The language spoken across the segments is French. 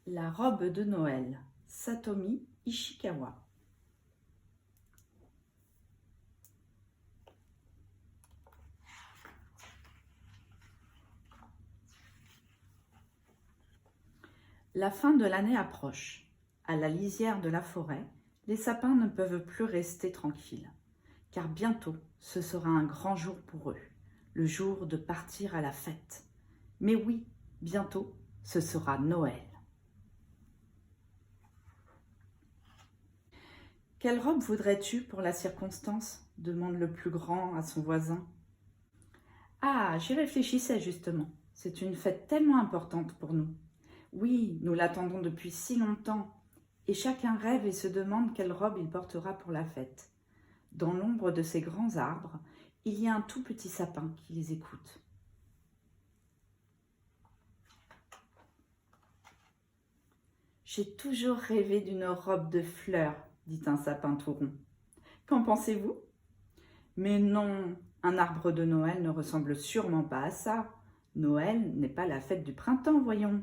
La robe de Noël, Satomi Ishikawa. La fin de l'année approche. À la lisière de la forêt, les sapins ne peuvent plus rester tranquilles, car bientôt ce sera un grand jour pour eux, le jour de partir à la fête. Mais oui, bientôt ce sera Noël. Quelle robe voudrais-tu pour la circonstance ? Demande le plus grand à son voisin. Ah, j'y réfléchissais justement. C'est une fête tellement importante pour nous. Oui, nous l'attendons depuis si longtemps, et chacun rêve et se demande quelle robe il portera pour la fête. Dans l'ombre de ces grands arbres, il y a un tout petit sapin qui les écoute. J'ai toujours rêvé d'une robe de fleurs, dit un sapin tout rond. Qu'en pensez-vous ? Mais non, un arbre de Noël ne ressemble sûrement pas à ça. Noël n'est pas la fête du printemps, voyons.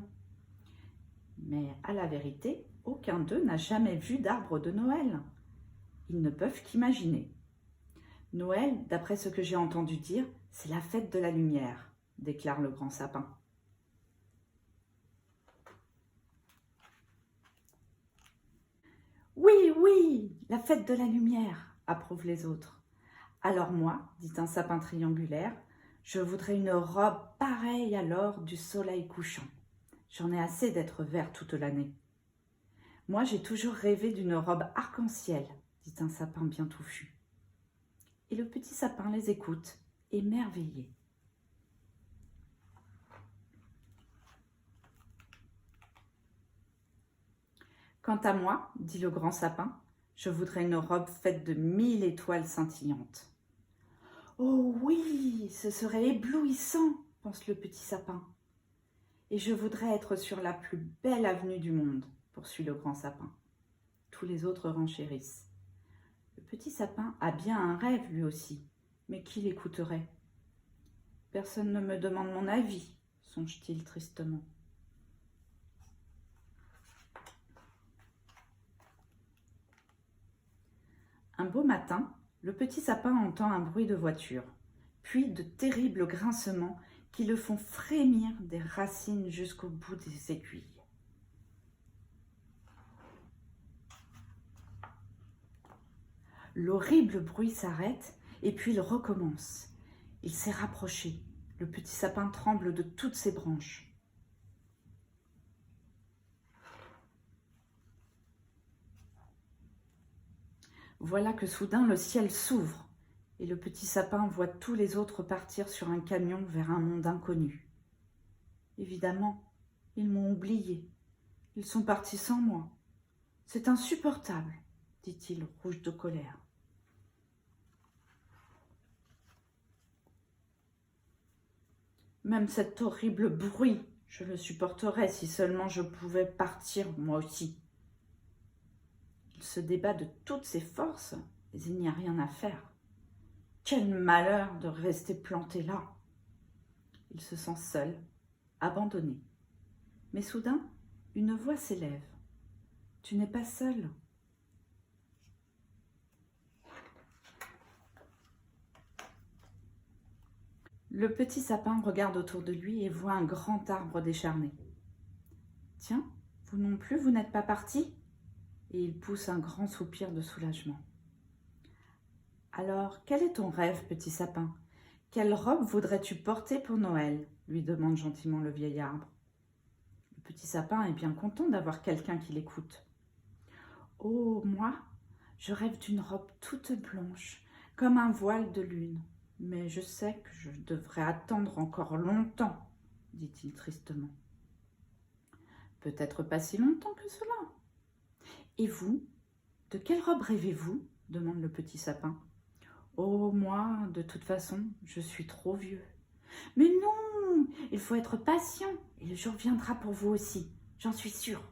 Mais à la vérité, aucun d'eux n'a jamais vu d'arbre de Noël. Ils ne peuvent qu'imaginer. Noël, d'après ce que j'ai entendu dire, c'est la fête de la lumière, déclare le grand sapin. Oui, oui, la fête de la lumière, approuvent les autres. Alors moi, dit un sapin triangulaire, je voudrais une robe pareille à l'or du soleil couchant. J'en ai assez d'être vert toute l'année. Moi, j'ai toujours rêvé d'une robe arc-en-ciel, dit un sapin bien touffu. Et le petit sapin les écoute, émerveillé. Quant à moi, dit le grand sapin, je voudrais une robe faite de 1000 étoiles scintillantes. Oh oui, ce serait éblouissant, pense le petit sapin. Et je voudrais être sur la plus belle avenue du monde, poursuit le grand sapin. Tous les autres renchérissent. Le petit sapin a bien un rêve lui aussi, mais qui l'écouterait ? Personne ne me demande mon avis, songe-t-il tristement. Un beau matin, le petit sapin entend un bruit de voiture, puis de terribles grincements qui le font frémir des racines jusqu'au bout des aiguilles. L'horrible bruit s'arrête et puis il recommence. Il s'est rapproché. Le petit sapin tremble de toutes ses branches. Voilà que soudain le ciel s'ouvre et le petit sapin voit tous les autres partir sur un camion vers un monde inconnu. Évidemment, ils m'ont oublié. Ils sont partis sans moi. C'est insupportable, dit-il, rouge de colère. Même cet horrible bruit, je le supporterais si seulement je pouvais partir moi aussi. Il se débat de toutes ses forces, mais il n'y a rien à faire. Quel malheur de rester planté là. Il se sent seul, abandonné. Mais soudain, une voix s'élève. Tu n'es pas seul. Le petit sapin regarde autour de lui et voit un grand arbre décharné. Tiens, vous non plus, vous n'êtes pas parti ? Et il pousse un grand soupir de soulagement. Alors, quel est ton rêve, petit sapin ? Quelle robe voudrais-tu porter pour Noël ? Lui demande gentiment le vieil arbre. Le petit sapin est bien content d'avoir quelqu'un qui l'écoute. Oh, moi, je rêve d'une robe toute blanche, comme un voile de lune. Mais je sais que je devrais attendre encore longtemps, dit-il tristement. Peut-être pas si longtemps que cela. Et vous, de quelle robe rêvez-vous ? Demande le petit sapin. Oh, moi, de toute façon, je suis trop vieux. Mais non, il faut être patient et le jour viendra pour vous aussi, j'en suis sûre.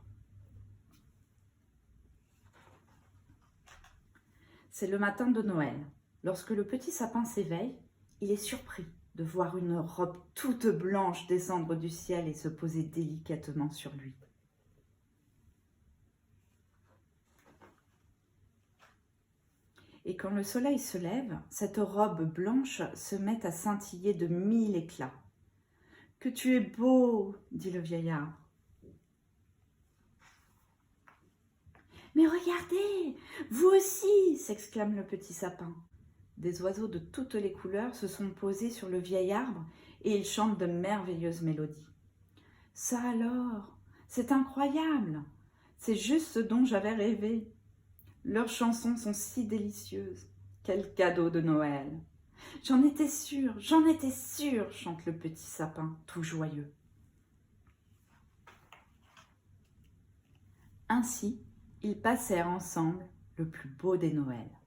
C'est le matin de Noël. Lorsque le petit sapin s'éveille, il est surpris de voir une robe toute blanche descendre du ciel et se poser délicatement sur lui. Et quand le soleil se lève, cette robe blanche se met à scintiller de 1000 éclats. « Que tu es beau !» dit le vieillard. « Mais regardez, vous aussi !» s'exclame le petit sapin. Des oiseaux de toutes les couleurs se sont posés sur le vieil arbre et ils chantent de merveilleuses mélodies. « Ça alors, c'est incroyable! C'est juste ce dont j'avais rêvé. Leurs chansons sont si délicieuses. Quel cadeau de Noël! J'en étais sûre, chante le petit sapin, tout joyeux. Ainsi, ils passèrent ensemble le plus beau des Noëls.